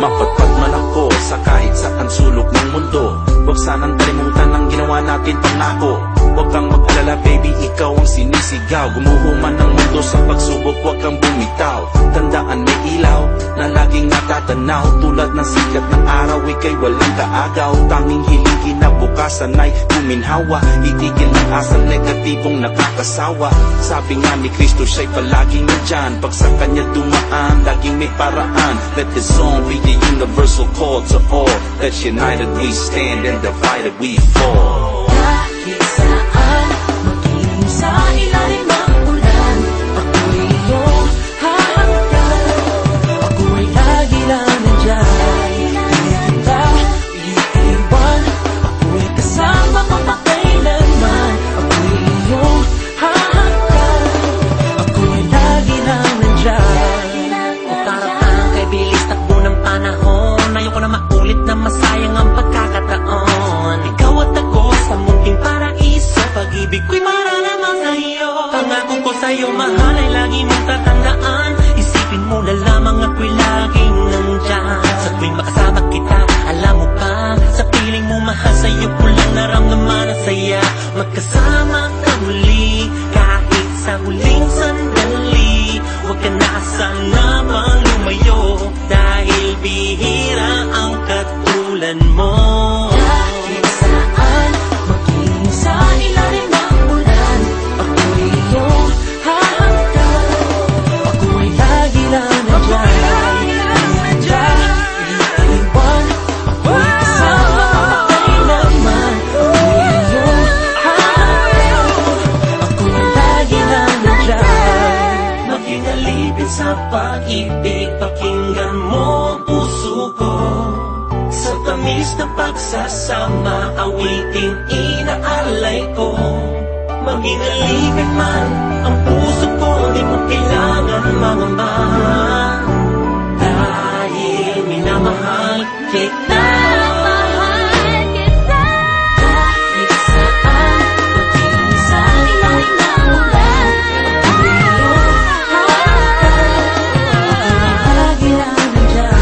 Mapatpat man ako sa kahit saan sulok ng mundo. Huwag sanang kalimutan ang ginawa natin pangako. Huwag kang mag-alala baby, ikaw ang sinisigaw. Gumuho man ang mundo sa pagsubok, huwag kang bumitaw. Tandaan may ilaw na laging natatanaw. Tulad ng sikat ng araw, ika'y walang kaagaw. Tanging hiling kinabukasan ay kuminhawa. Itigil ng asal negatibong nakakasawa. Sabi nga ni Kristo siya'y palaging nandyan. Pag sa kanya dumaan, laging may paraan. Let this song be the universal call to all. That united we stand and divided we fall. Kahit saan, maging sa ilalim ng ulan, ako'y iyong hahanggan. Ako ay lagi lang nandyan. Hindi kita iiwan. Ako ay kasama mo pa kailanman. Ako'y iyong hahanggan. Ako ay lagi lang nandyan. O parang kay bilis takbo ng panahon. Ayoko na maulit na masayang ang pagkakataon. Ikaw at ako sa munting paraiso, pag-ibig ko'y mararamang sa iyo. Pangako ko sa'yo, mahal, ay lagi mong tatandaan. Isipin mo na lamang ako'y laging nandyan. Sa tuwing makasama kita, alam mo ba, sa piling mo mahal, sa'yo ko lang naramdaman ang saya. Magkasama ka muli, kahit sa huling sandali. Huwag ka na sana bang lumayo, dahil bihira ang katulad mo. Kahit saan, maging sa ilalim ng ulan, ako'y iyong hahanggan. Ako ay lagi lang nandyan. Iiwan, ako'y kasama ka kailanman. Ako'y iyong hahanggan. Ako ay lagi lang nandyan. Maging alipin sa pag-ibig, pakinggan mo ang puso ko. Sa tamis na pagsasama, awiting inaalay ko. Maging alipin man ang puso ko, di mo kailangan mangamba. Dahil minamahal kita. Kahit saan, maging sa ilalim ng ulan, ako'y iyong hahanggan. Ako'y lagi lang nandyan.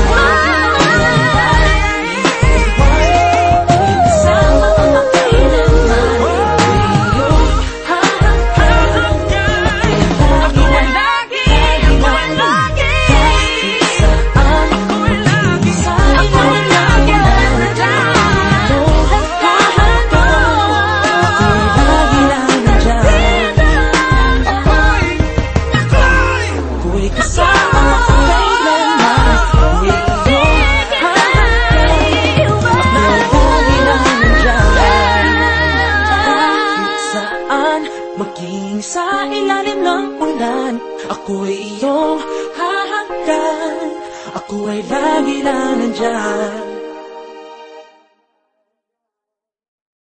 Maging sa ilalim ng ulan, ako'y iyong hahanggan. Ako ay lagi lang nandyan.